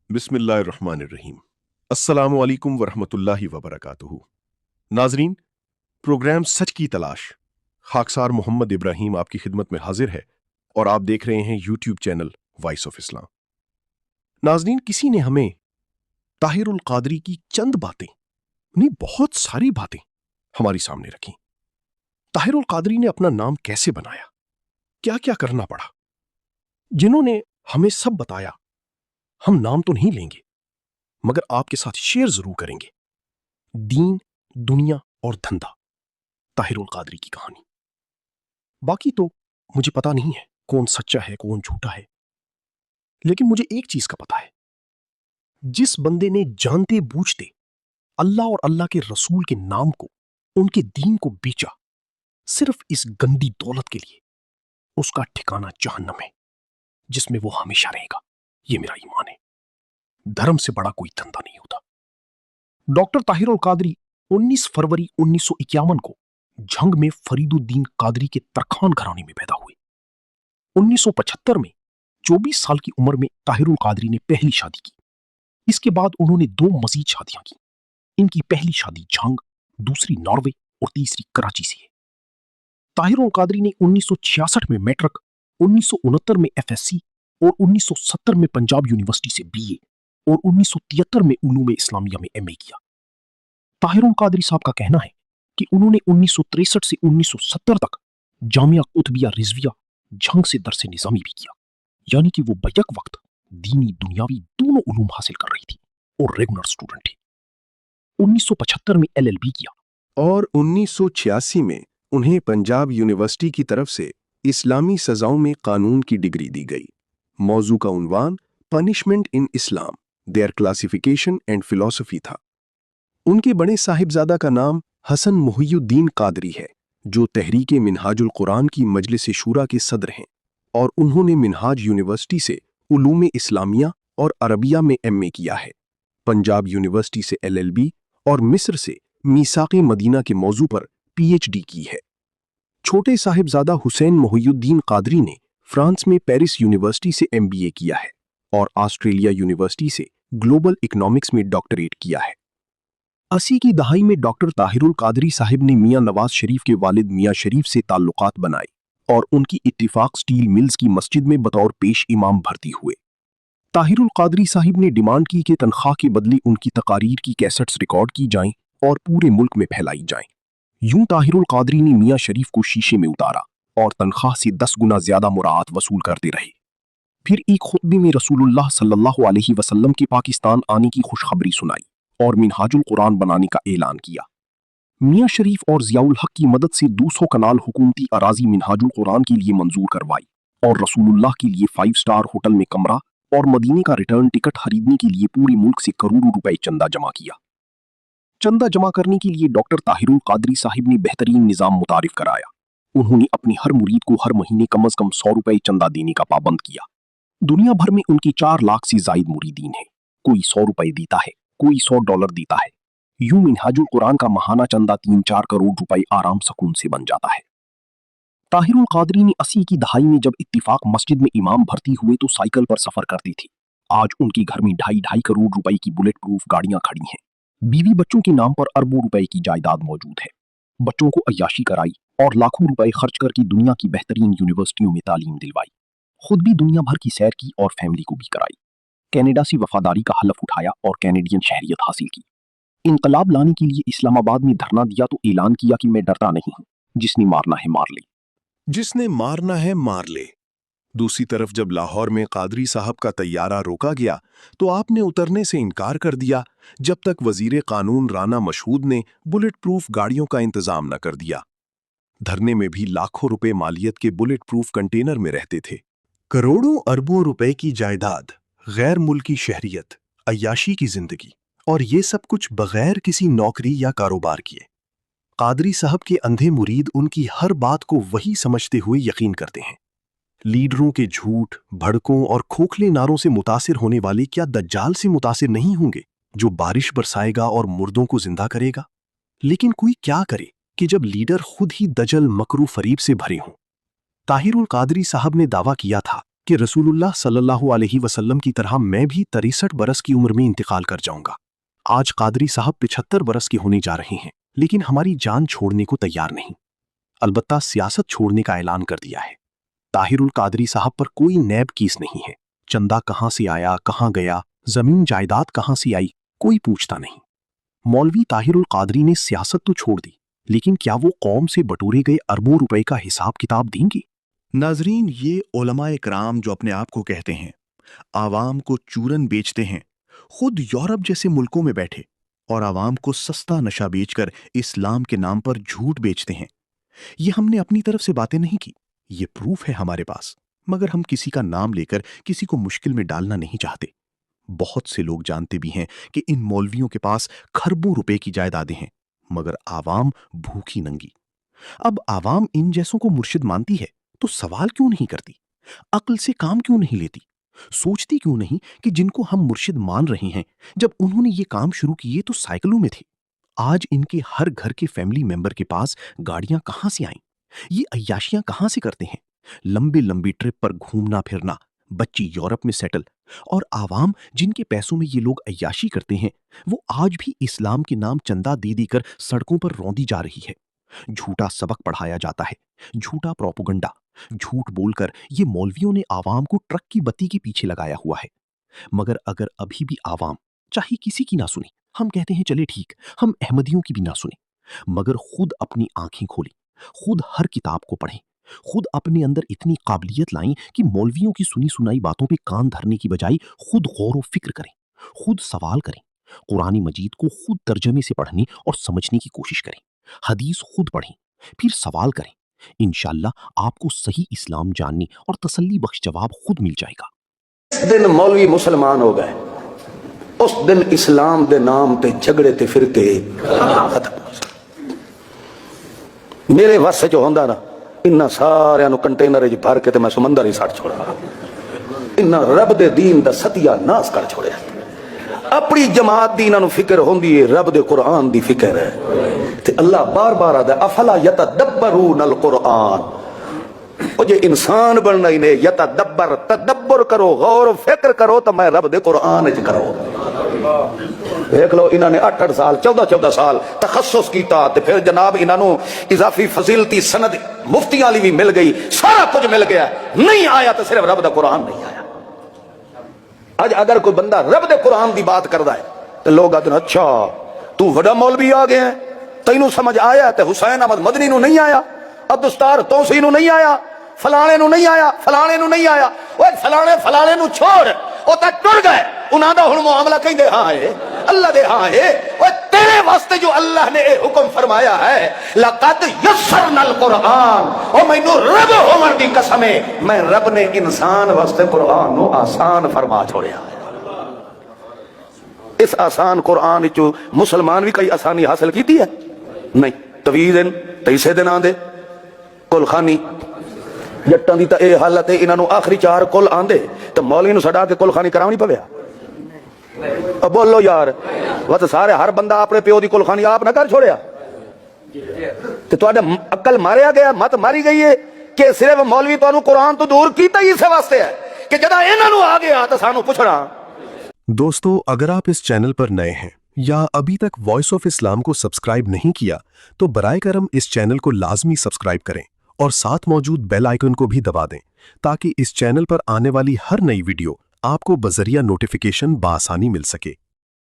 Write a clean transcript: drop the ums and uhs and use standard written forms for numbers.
बिस्मिल्लाहिर्रहमानिर्रहीम। अस्सलामु अलैकुम वरहमतुल्लाहि वबरकातुहू। नाजरीन, प्रोग्राम सच की तलाश खाकसार मोहम्मद इब्राहिम आपकी खिदमत में हाजिर है और आप देख रहे हैं YouTube channel voice of Islam. नाजरीन, किसी ने हमें ताहिरुल कादरी की चंद बातें, नहीं बहुत सारी बातें हमारी सामने रखी। ताहिरुल कादरी ने अपना नाम कैसे बनाया, क्या क्या करना पड़ा, जिन्होंने हमें सब बताया। हम नाम तो नहीं लेंगे मगर आपके साथ शेयर जरूर करेंगे। दीन, दुनिया और धंधा, ताहिरुल कादरी की कहानी। बाकी तो मुझे पता नहीं है कौन सच्चा है कौन झूठा है, लेकिन मुझे एक चीज का पता है, जिस बंदे ने जानते बूझते अल्लाह और अल्लाह के रसूल के नाम को, उनके दीन को बेचा सिर्फ इस गंदी दौलत के लिए, उसका ठिकाना जहन्नम है जिसमें वो हमेशा रहेगा। ये मेरा ईमान है। धर्म से बड़ा कोई धंधा नहीं होता। डॉक्टर ताहिरुल कादरी 19 फरवरी 1951 को झंग में फरीदुद्दीन कादरी के तरखान घराने में पैदा हुए। 1975 में 24 साल की उम्र में ताहिरुल कादरी ने पहली शादी की। इसके बाद उन्होंने 2 मजीद शादियां की। इनकी पहली शादी झंग, दूसरी नॉर्वे और तीसरी कराची से है। ताहिरुल कादरी ने 1966 में मैट्रिक, 1969 में एफएससी और 1970 में पंजाब यूनिवर्सिटी से बीए और 1973 में उलूम इस्लामिया में एमए किया। ताहिरुल कादरी साहब का कहना है कि उन्होंने 1963 से 1970 तक जामिया कुतबिया रिजविया झंग से दरस निजामी भी किया, यानी कि वो बैक वक्त दीनी दुनियावी दोनों उलूम हासिल कर रही थी और रेगुलर स्टूडेंट थी। 1975 में एलएलबी किया और 1986 में उन्हें पंजाब यूनिवर्सिटी की तरफ से इस्लामी सजाओं में कानून की डिग्री दी गई। मौजू का उन्वान punishment in Islam, their classification and philosophy था। उनके बड़े साहिबजादा का नाम हसन मुहियुद्दीन कादरी है, जो तहरीके मिनहाजुल कुरान की मजलिस शूरा के सदर हैं, और उन्होंने मिनहाज यूनिवर्सिटी से उलूम इस्लामिया और अरबिया में एमए किया है, पंजाब यूनिवर्सिटी से एलएलबी और मिस्र से मीसाक़े मदीना के मौजू पर पीएचडी की है। छोटे साहिबजादा हुसैन मुहियुद्दीन कादरी ने फ्रांस में पेरिस यूनिवर्सिटी से एमबीए किया है और ऑस्ट्रेलिया यूनिवर्सिटी से ग्लोबल इकोनॉमिक्स में डॉक्टरेट किया है। 80 की दहाई में डॉक्टर ताहिरुल कादरी साहिब ने मियां नवाज शरीफ के वालिद मियां शरीफ से ताल्लुकात बनाए और उनकी इत्तिफाक स्टील मिल्स की मस्जिद में बतौर पेश इमाम भर्ती हुए। ताहिरुल कादरी साहिब ने डिमांड की कि तनख्वाह के बदले उनकी तकारीर की कैसेट्स रिकॉर्ड की जाएं और पूरे मुल्क में फैलाई जाएं। यूं ताहिरुल कादरी ने मियां शरीफ को शीशे में उतारा और तनख्वाह से 10 गुना ज्यादा मुराआत वसूल करते रहे। फिर एक खुतबे में रसूलुल्लाह सल्लल्लाहु अलैहि वसल्लम के पाकिस्तान आने की खुशखबरी सुनाई और मिनहाजुल कुरान बनाने का ऐलान किया। मियां शरीफ और जियाउल हक की मदद से 200 कनाल हुकूमती अराजी मिनहाजुल कुरान के लिए मंजूर करवाई और रसूलुल्लाह के लिए 5 स्टार होटल में कमरा और मदीने का रिटर्न टिकट खरीदने के लिए पूरे मुल्क से करोड़ों रुपए चंदा जमा किया। चंदा जमा करने के लिए डॉक्टर ताहिरुल कादरी साहिब ने बेहतरीन निजाम मुतारिफ कराया। उन्होंने अपने हर मुरीद को हर महीने कम अज कम 100 रुपए चंदा देने का पाबंद किया। दुनिया भर में उनकी 4 लाख से जायद मुरीदीन हैं। कोई 100 रुपए देता है, कोई $100 देता है। यूं मिनहाजुल कुरान का माहाना चंदा 3-4 करोड़ रुपए आराम सकून से बन जाता है। ताहिरुल कादरी ने 80 की दहाई में जब इत्तिफाक मस्जिद में इमाम भर्ती हुए तो साइकिल पर सफर करती थी। आज उनके घर में 2.5 करोड़ रुपए की बुलेट प्रूफ गाड़ियां खड़ी हैं। बीवी बच्चों के नाम पर अरबों रुपए की जायदाद मौजूद है। बच्चों को अय्याशी कराई और लाखों रुपए खर्च करके दुनिया की बेहतरीन यूनिवर्सिटियों में तालीम दिलवाई। खुद भी दुनिया भर की सैर की और फैमिली को भी कराई। कनाडा से वफादारी का हलफ उठाया और कैनेडियन शहरियत हासिल की। इनकलाब लाने के लिए इस्लामाबाद में धरना दिया तो ऐलान किया कि मैं डरता नहीं हूं, जिसने मारना है मार ले। जिसने मारना है मार ले। दूसरी तरफ जब लाहौर में कादरी साहब का तैयारा रोका गया तो आपने उतरने से इनकार कर दिया जब तक वजीर कानून राना मशहूद ने बुलेट प्रूफ गाड़ियों का इंतजाम न कर दिया। धरने में भी लाखों रुपए मालियत के बुलेट प्रूफ कंटेनर में रहते थे। करोड़ों अरबों रुपए की जायदाद, गैर मुल्की शहरियत, अय्याशी की जिंदगी, और ये सब कुछ बगैर किसी नौकरी या कारोबार किए। कादरी साहब के अंधे मुरीद उनकी हर बात को वही समझते हुए यकीन करते हैं। लीडरों के झूठ, भड़कों और खोखले नारों से मुतासिर होने वाले क्या दज्जाल से मुतासिर नहीं होंगे, जो बारिश बरसाएगा और मुर्दों को जिंदा करेगा? लेकिन कोई क्या करे कि जब लीडर खुद ही दजल, मकरू, फरीब से भरे हों। ताहिरुल कादरी साहब ने दावा किया था کہ रसूलुल्लाह सल्लल्लाहु अलैहि वसल्लम की तरह मैं भी 63 बरस की उम्र में इंतकाल कर जाऊंगा। आज कादरी साहब 75 बरस के होने जा रहे हैं, लेकिन हमारी जान छोड़ने को तैयार नहीं। अलबत्ता सियासत छोड़ने का ऐलान कर दिया है। ताहिरुल कादरी साहब पर कोई नैब केस नहीं है। चंदा कहां से आया, कहां गया, जमीन जायदाद कहां से आई, कोई पूछता नहीं। मौलवी ताहिरुल कादरी ने सियासत तो छोड़ दी, लेकिन क्या वो कौम से बटोरे गए अरबों रुपए का हिसाब किताब देंगे? नाजरीन, ये उलमाए कराम जो अपने आप को कहते हैं आवाम को चूरन बेचते हैं, खुद यूरोप जैसे मुल्कों में बैठे और आवाम को सस्ता नशा बेचकर इस्लाम के नाम पर झूठ बेचते हैं। ये हमने अपनी तरफ से बातें नहीं की, ये प्रूफ है हमारे पास, मगर हम किसी का नाम लेकर किसी को मुश्किल में डालना नहीं चाहते। बहुत से लोग जानते भी हैं कि इन मौलवियों के पास खरबों रुपए की जायदादें हैं, मगर आवाम भूखी नंगी। अब आवाम इन जैसों को मुर्शिद मानती है तो सवाल क्यों नहीं करती? अक्ल से काम क्यों नहीं लेती? सोचती क्यों नहीं कि जिनको हम मुर्शिद मान रहे हैं, जब उन्होंने ये काम शुरू किए तो साइकिलों में थे। आज इनके हर घर के फैमिली मेंबर के पास गाड़ियां कहां से आईं? ये अय्याशियां कहां से करते हैं? लंबी लंबी ट्रिप पर घूमना फिरना, बच्ची यूरोप में सेटल, और आवाम जिनके पैसों में ये लोग अय्याशी करते हैं, वो आज भी इस्लाम के नाम चंदा दे देकर सड़कों पर रौंदी जा रही है। झूठा सबक पढ़ाया जाता है, झूठा प्रोपोगंडा। झूठ बोलकर ये मौलवियों ने आवाम को ट्रक की बत्ती के पीछे लगाया हुआ है। मगर अगर अभी भी आवाम चाहे किसी की ना सुनी, हम कहते हैं चले ठीक, हम अहमदियों की भी ना सुने, मगर खुद अपनी आंखें खोली, खुद हर किताब को पढ़ें, खुद अपने अंदर इतनी काबिलियत लाएं कि मौलवियों की सुनी सुनाई बातों पे कान धरने की बजाय खुद गौर व फिक्र करें, खुद सवाल करें, कुरान मजीद को खुद तर्जमे से पढ़ने और समझने की कोशिश करें, हदीस खुद पढ़ें, फिर सवाल करें। इंशाअल्लाह आपको सही इस्लाम जानने और तसल्ली बख्श जवाब खुद मिल जाएगा। जिस दिन मौलवी मुसलमान हो गए, उस दिन इस्लाम दे नाम ते झगड़े ते फिरके खत्म। मेरे वस जो होंदा ना, इन्ना सारियां नु कंटेनर च भर के ते मैं समंदर ही सट छोड़ा। इन्ना रब दे दीन दा सतिया नाश कर छोड़िया। अपनी जमात दी इन्हां नु फिक्र होंदी है, रब दे कुरान दी फिक्र है। ते अल्लाह बार बार आदा अफला यतदब्बरून अल कुरान, ओ जे इंसान बनना ही ने यतदब्बर, तदब्बर करो, गौर फिक्र करो, तो मैं रब दे कुरान च करो। देख लो, इन्होंने 8-8 साल 14-14 साल तखस्सुस कीता, ते फिर जनाब इन्हों इजाफी फजीलती सनद मुफ्ती वाली भी मिल गई, सारा कुछ मिल गया, नहीं आया तो सिर्फ रब दा कुरान नहीं आया। आज अगर कोई बंदा रब दे कुरान की बात करता है तो लोग आते हैं अच्छा तू वड़ा मौलवी आ गया, तैनू समझ आया, तो हुसैन अहमद मदनी नू नहीं आया, अब्दुस्तार तौसी नू नहीं आया, फलाने नू नहीं आया, फलाने नू नहीं आया। ओए फलाने फलाने नू छोड़, ओ ता टुर गए, उन्हां दा हुण मुआमला कहंदे हां है अल्लाह दे हां है। ओए तेरे वास्ते जो अल्लाह ने ये हुक्म फरमाया है, लक़द यस्सरनल कुरान, ओ मैनू रब होवन दी कसम है, मैं रब ने इंसान वास्ते कुरान नू आसान फरमा छोड़िया। इस आसान कुरान विचों मुसलमान भी कई आसानी हासिल की है नहीं। तवीज़न तैसे दिन आंदे कुलखानी जट्टां दी तां इह हालत है, इन्हां नू आखिरी 4 कुल आंदे ते मौलवी नू छड़ा के कुलखानी करावनी पवे। अब बोलो यार, वह तो सारे हर बंदा अपने प्यो दी कुलखानी आप ना कर छोड़िया, ते तुहाडे अकल मारिया गया, मत मारी गई है कि सिर्फ मौलवी तुहानू कुरान तो दूर कीता ही इस वास्ते है कि जदा इन्हां नू आ गया तो सानू पुछना। दोस्तों, अगर आप इस चैनल पर नए हैं या अभी तक वॉइस ऑफ इस्लाम को सब्सक्राइब नहीं किया, तो बराए करम इस चैनल को लाजमी सब्सक्राइब करें और साथ मौजूद बेल आइकन को भी दबा दें, ताकि इस चैनल पर आने वाली हर नई वीडियो आपको बजरिया नोटिफिकेशन बआसानी मिल सके।